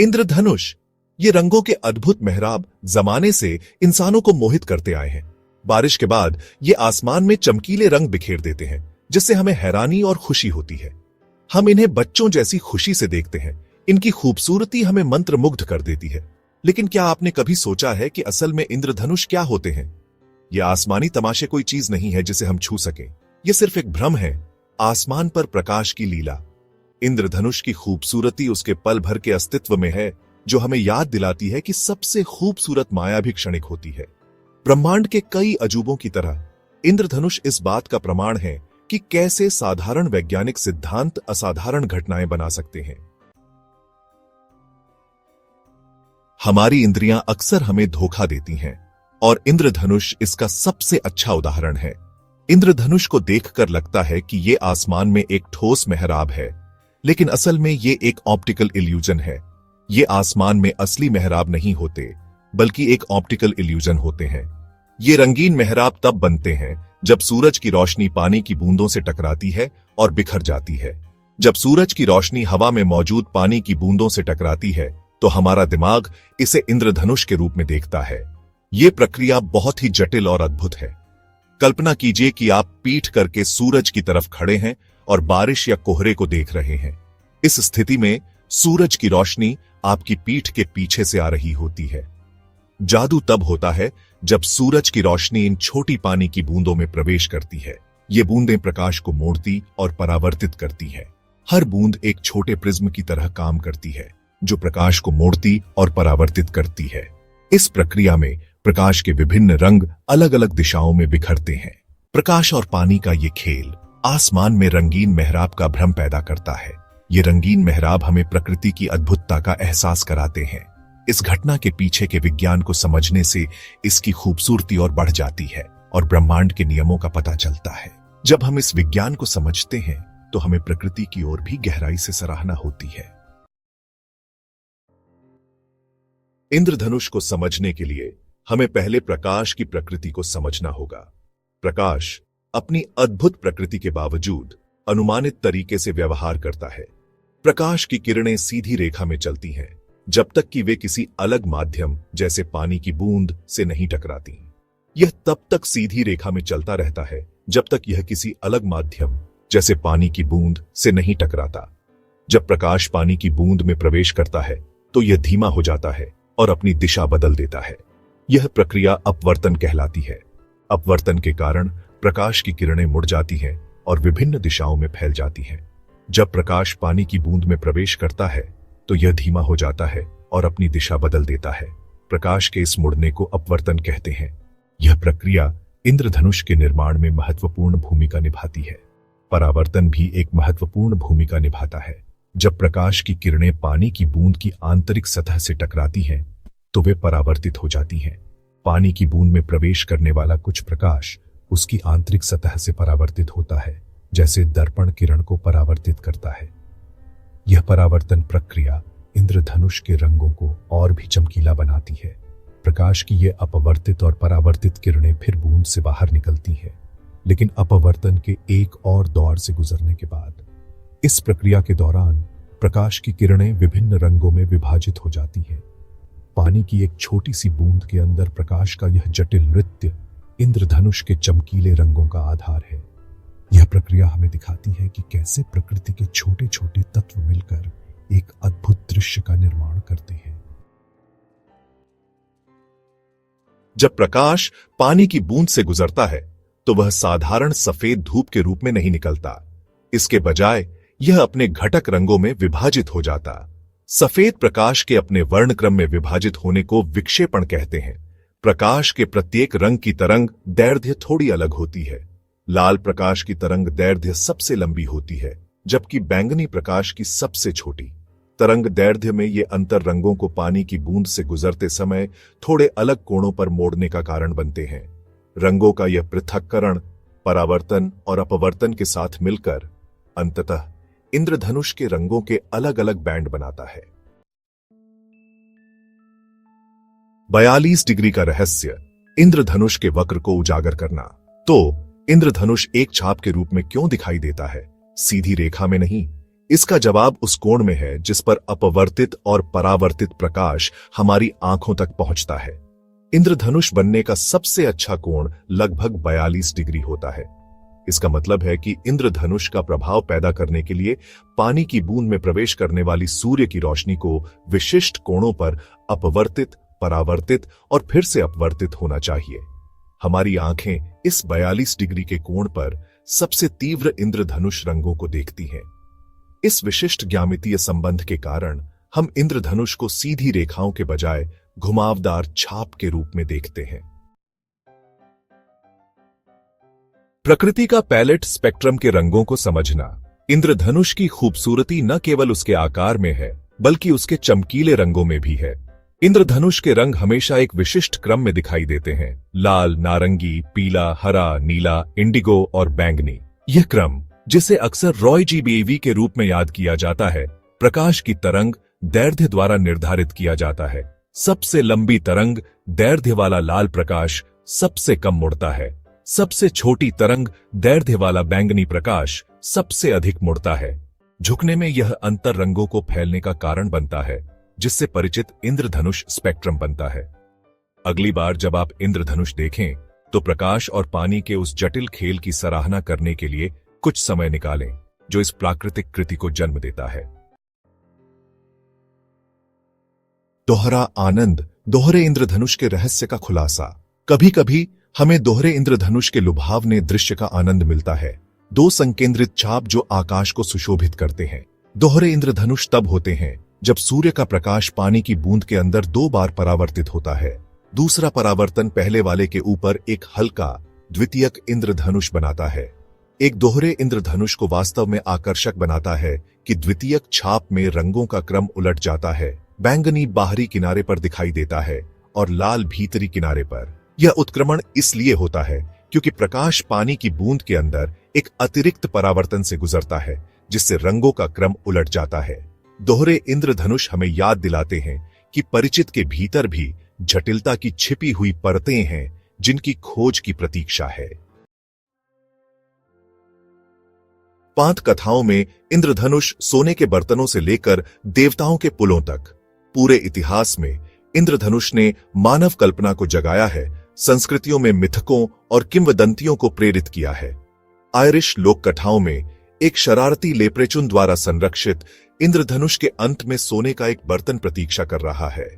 इंद्रधनुष, ये रंगों के अद्भुत मेहराब जमाने से इंसानों को मोहित करते आए हैं। बारिश के बाद ये आसमान में चमकीले रंग बिखेर देते हैं, जिससे हमें हैरानी और खुशी होती है। हम इन्हें बच्चों जैसी खुशी से देखते हैं। इनकी खूबसूरती हमें मंत्रमुग्ध कर देती है। लेकिन क्या आपने कभी सोचा है कि असल में इंद्रधनुष क्या होते हैं? ये आसमानी तमाशे कोई चीज नहीं है जिसे हम छू सकें। यह सिर्फ एक भ्रम है, आसमान पर प्रकाश की लीला। इंद्रधनुष की खूबसूरती उसके पल भर के अस्तित्व में है, जो हमें याद दिलाती है कि सबसे खूबसूरत माया भी क्षणिक होती है। ब्रह्मांड के कई अजूबों की तरह इंद्रधनुष इस बात का प्रमाण है कि कैसे साधारण वैज्ञानिक सिद्धांत असाधारण घटनाएं बना सकते हैं। हमारी इंद्रियां अक्सर हमें धोखा देती हैं, और इंद्रधनुष इसका सबसे अच्छा उदाहरण है। इंद्रधनुष को देखकर लगता है कि यह आसमान में एक ठोस मेहराब है, लेकिन असल में यह एक ऑप्टिकल इल्यूजन है। ये आसमान में असली मेहराब नहीं होते, बल्कि एक ऑप्टिकल इल्यूजन होते हैं। ये रंगीन मेहराब तब बनते हैं जब सूरज की रोशनी पानी की बूंदों से टकराती है और बिखर जाती है। जब सूरज की रोशनी हवा में मौजूद पानी की बूंदों से टकराती है, तो हमारा दिमाग इसे इंद्रधनुष के रूप में देखता है। यह प्रक्रिया बहुत ही जटिल और अद्भुत है। कल्पना कीजिए कि आप पीठ करके सूरज की तरफ खड़े हैं और बारिश या कोहरे को देख रहे हैं। इस स्थिति में सूरज की रोशनी आपकी पीठ के पीछे से आ रही होती है। जादू तब होता है जब सूरज की रोशनी इन छोटी पानी की बूंदों में प्रवेश करती है। ये बूंदें प्रकाश को मोड़ती और परावर्तित करती हैं। हर बूंद एक छोटे प्रिज्म की तरह काम करती है, जो प्रकाश को मोड़ती और परावर्तित करती है। इस प्रक्रिया में प्रकाश के विभिन्न रंग अलग अलग दिशाओं में बिखरते हैं। प्रकाश और पानी का ये खेल आसमान में रंगीन मेहराब का भ्रम पैदा करता है। ये रंगीन मेहराब हमें प्रकृति की अद्भुतता का एहसास कराते हैं। इस घटना के पीछे के विज्ञान को समझने से इसकी खूबसूरती और बढ़ जाती है और ब्रह्मांड के नियमों का पता चलता है। जब हम इस विज्ञान को समझते हैं, तो हमें प्रकृति की ओर भी गहराई से सराहना होती है। इंद्रधनुष को समझने के लिए हमें पहले प्रकाश की प्रकृति को समझना होगा। प्रकाश अपनी अद्भुत प्रकृति के बावजूद अनुमानित तरीके से व्यवहार करता है। प्रकाश की किरणें सीधी रेखा में चलती हैं, जब तक कि वे किसी अलग माध्यम जैसे पानी की बूंद से नहीं टकराती। यह तब तक सीधी रेखा में चलता रहता है जब तक यह किसी अलग माध्यम जैसे पानी की बूंद से नहीं टकराता। जब प्रकाश पानी की बूंद में प्रवेश करता है, तो यह धीमा हो जाता है और अपनी दिशा बदल देता है। यह प्रक्रिया अपवर्तन कहलाती है। अपवर्तन के कारण प्रकाश की किरणें मुड़ जाती हैं और विभिन्न दिशाओं में फैल जाती हैं। जब प्रकाश पानी की बूंद में प्रवेश करता है, तो यह धीमा हो जाता है और अपनी दिशा बदल देता है। प्रकाश के इस मुड़ने को अपवर्तन कहते हैं। यह प्रक्रिया इंद्रधनुष के निर्माण में महत्वपूर्ण भूमिका निभाती है। परावर्तन भी एक महत्वपूर्ण भूमिका निभाता है। जब प्रकाश की किरणें पानी की बूंद की आंतरिक सतह से टकराती हैं, तो वे परावर्तित हो जाती हैं। पानी की बूंद में प्रवेश करने वाला कुछ प्रकाश उसकी आंतरिक सतह से परावर्तित होता है, जैसे दर्पण किरण को परावर्तित करता है। यह परावर्तन प्रक्रिया इंद्रधनुष के रंगों को और भी चमकीला बनाती है। प्रकाश की ये अपवर्तित और परावर्तित किरणें फिर बूंद से बाहर निकलती हैं, लेकिन अपवर्तन के एक और दौर से गुजरने के बाद इस प्रक्रिया के दौरान प्रकाश की किरणें विभिन्न रंगों में विभाजित हो जाती हैं। पानी की एक छोटी सी बूंद के अंदर प्रकाश का यह जटिल नृत्य इंद्रधनुष के चमकीले रंगों का आधार है। यह प्रक्रिया हमें दिखाती है कि कैसे प्रकृति के छोटे छोटे तत्व मिलकर एक अद्भुत दृश्य का निर्माण करते हैं। जब प्रकाश पानी की बूंद से गुजरता है, तो वह साधारण सफेद धूप के रूप में नहीं निकलता। इसके बजाय यह अपने घटक रंगों में विभाजित हो जाता। सफेद प्रकाश के अपने वर्णक्रम में विभाजित होने को विक्षेपण कहते हैं। प्रकाश के प्रत्येक रंग की तरंग दैर्ध्य थोड़ी अलग होती है। लाल प्रकाश की तरंग दैर्ध्य सबसे लंबी होती है, जबकि बैंगनी प्रकाश की सबसे छोटी। तरंग दैर्ध्य में ये अंतर रंगों को पानी की बूंद से गुजरते समय थोड़े अलग कोणों पर मोड़ने का कारण बनते हैं। रंगों का यह पृथक्करण परावर्तन और अपवर्तन के साथ मिलकर अंततः इंद्रधनुष के रंगों के अलग अलग बैंड बनाता है। 42 डिग्री का रहस्य, इंद्रधनुष के वक्र को उजागर करना। तो इंद्रधनुष एक छाप के रूप में क्यों दिखाई देता है? सीधी रेखा में नहीं, इसका जवाब उस कोण में है जिस पर अपवर्तित और परावर्तित प्रकाश हमारी आंखों तक पहुंचता है। इंद्रधनुष बनने का सबसे अच्छा कोण लगभग 42 डिग्री होता है। इसका मतलब है कि इंद्रधनुष का प्रभाव पैदा करने के लिए पानी की बूंद में प्रवेश करने वाली सूर्य की रोशनी को विशिष्ट कोणों पर अपवर्तित, परावर्तित और फिर से अपवर्तित होना चाहिए। हमारी आंखें इस 42 डिग्री के कोण पर सबसे तीव्र इंद्रधनुष रंगों को देखती हैं। इस विशिष्ट ज्यामितीय संबंध के कारण हम इंद्रधनुष को सीधी रेखाओं के बजाय घुमावदार छाप के रूप में देखते हैं। प्रकृति का पैलेट स्पेक्ट्रम के रंगों को समझना। इंद्रधनुष की खूबसूरती न केवल उसके आकार में है, बल्कि उसके चमकीले रंगों में भी है। इंद्रधनुष के रंग हमेशा एक विशिष्ट क्रम में दिखाई देते हैं: लाल, नारंगी, पीला, हरा, नीला, इंडिगो और बैंगनी। यह क्रम, जिसे अक्सर रॉय जी बेवी के रूप में याद किया जाता है, प्रकाश की तरंग दैर्ध्य द्वारा निर्धारित किया जाता है। सबसे लंबी तरंग दैर्ध्य वाला लाल प्रकाश सबसे कम मुड़ता है। सबसे छोटी तरंग दैर्ध्य वाला बैंगनी प्रकाश सबसे अधिक मुड़ता है। झुकने में यह अंतर रंगों को फैलने का कारण बनता है, जिससे परिचित इंद्रधनुष स्पेक्ट्रम बनता है। अगली बार जब आप इंद्रधनुष देखें तो प्रकाश और पानी के उस जटिल खेल की सराहना करने के लिए कुछ समय निकालें जो इस प्राकृतिक कृति को जन्म देता है। दोहरा आनंद, दोहरे इंद्रधनुष के रहस्य का खुलासा। कभी कभी हमें दोहरे इंद्रधनुष के लुभावने दृश्य का आनंद मिलता है। दो संकेंद्रित चाप जो आकाश को सुशोभित करते हैं। दोहरे इंद्रधनुष तब होते हैं जब सूर्य का प्रकाश पानी की बूंद के अंदर 2 बार परावर्तित होता है। दूसरा परावर्तन पहले वाले के ऊपर एक हल्का द्वितीयक इंद्रधनुष बनाता है। एक दोहरे इंद्रधनुष को वास्तव में आकर्षक बनाता है कि द्वितीयक छाप में रंगों का क्रम उलट जाता है। बैंगनी बाहरी किनारे पर दिखाई देता है और लाल भीतरी किनारे पर। यह उत्क्रमण इसलिए होता है क्योंकि प्रकाश पानी की बूंद के अंदर एक अतिरिक्त परावर्तन से गुजरता है, जिससे रंगों का क्रम उलट जाता है। दोहरे इंद्रधनुष हमें याद दिलाते हैं कि परिचित के भीतर भी जटिलता की छिपी हुई परतें हैं, जिनकी खोज की प्रतीक्षा है। पांच कथाओं में इंद्रधनुष सोने के बर्तनों से लेकर देवताओं के पुलों तक पूरे इतिहास में इंद्रधनुष ने मानव कल्पना को जगाया है, संस्कृतियों में मिथकों और किंवदंतियों को प्रेरित किया है। आयरिश लोक कथाओं में एक शरारती लेप्रेचुन द्वारा संरक्षित इंद्रधनुष के अंत में सोने का एक बर्तन प्रतीक्षा कर रहा है।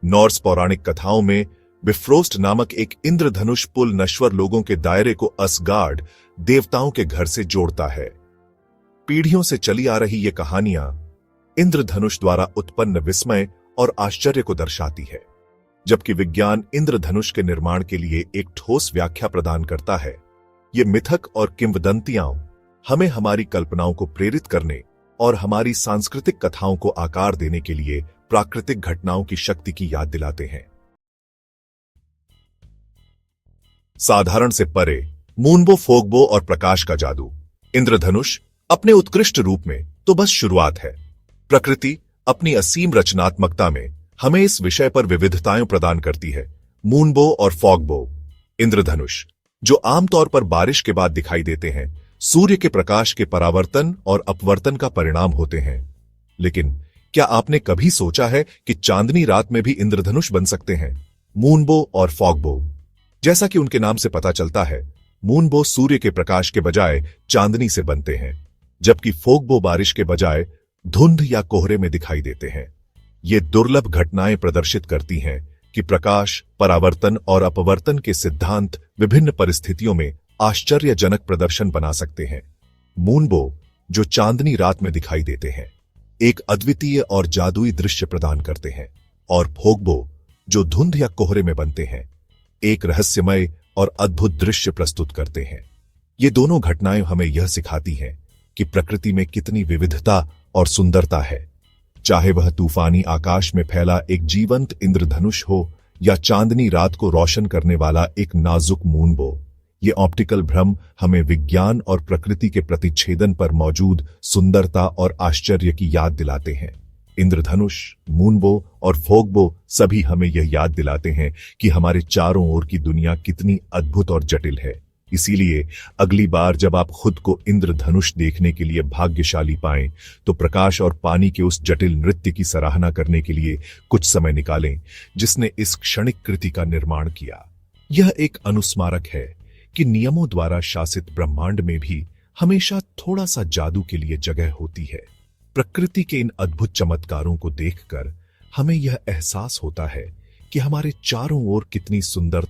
नॉर्स पौराणिक कथाओं में बिफ्रोस्ट नामक एक इंद्रधनुष पुल नश्वर लोगों के दायरे को असगार्ड देवताओं के घर से जोड़ता है। पीढ़ियों से चली आ रही ये कहानियां इंद्रधनुष द्वारा उत्पन्न विस्मय और आश्चर्य को दर्शाती है। जबकि विज्ञान इंद्रधनुष के निर्माण के लिए एक ठोस व्याख्या प्रदान करता है, ये मिथक और किंवदंतियां हमें हमारी कल्पनाओं को प्रेरित करने और हमारी सांस्कृतिक कथाओं को आकार देने के लिए प्राकृतिक घटनाओं की शक्ति की याद दिलाते हैं। साधारण से परे मूनबो, फोगबो और प्रकाश का जादू। इंद्रधनुष अपने उत्कृष्ट रूप में तो बस शुरुआत है। प्रकृति अपनी असीम रचनात्मकता में हमें इस विषय पर विविधताएं प्रदान करती है। मूनबो और फॉगबो, इंद्रधनुष जो आमतौर पर बारिश के बाद दिखाई देते हैं, सूर्य के प्रकाश के परावर्तन और अपवर्तन का परिणाम होते हैं। लेकिन क्या आपने कभी सोचा है कि चांदनी रात में भी इंद्रधनुष बन सकते हैं? मूनबो और फॉगबो, जैसा कि उनके नाम से पता चलता है, मूनबो सूर्य के प्रकाश के बजाय चांदनी से बनते हैं, जबकि फोगबो बारिश के बजाय धुंध या कोहरे में दिखाई देते हैं। ये दुर्लभ घटनाएं प्रदर्शित करती हैं कि प्रकाश, परावर्तन और अपवर्तन के सिद्धांत विभिन्न परिस्थितियों में आश्चर्यजनक प्रदर्शन बना सकते हैं। मूनबो जो चांदनी रात में दिखाई देते हैं, एक अद्वितीय और जादुई दृश्य प्रदान करते हैं, और फोगबो जो धुंध या कोहरे में बनते हैं, एक रहस्यमय और अद्भुत दृश्य प्रस्तुत करते हैं। ये दोनों घटनाएं हमें यह सिखाती हैं कि प्रकृति में कितनी विविधता और सुंदरता है। चाहे वह तूफानी आकाश में फैला एक जीवंत इंद्रधनुष हो या चांदनी रात को रोशन करने वाला एक नाजुक मूनबो, ये ऑप्टिकल भ्रम हमें विज्ञान और प्रकृति के प्रतिच्छेदन पर मौजूद सुंदरता और आश्चर्य की याद दिलाते हैं। इंद्रधनुष, मूनबो और फोगबो सभी हमें यह याद दिलाते हैं कि हमारे चारों ओर की दुनिया कितनी अद्भुत और जटिल है। इसीलिए अगली बार जब आप खुद को इंद्रधनुष देखने के लिए भाग्यशाली पाएं, तो प्रकाश और पानी के उस जटिल नृत्य की सराहना करने के लिए कुछ समय निकालें जिसने इस क्षणिक कृति का निर्माण किया। यह एक अनुस्मारक है कि नियमों द्वारा शासित ब्रह्मांड में भी हमेशा थोड़ा सा जादू के लिए जगह होती है। प्रकृति के इन अद्भुत चमत्कारों को देखकर हमें यह एहसास होता है कि हमारे चारों ओर कितनी सुंदर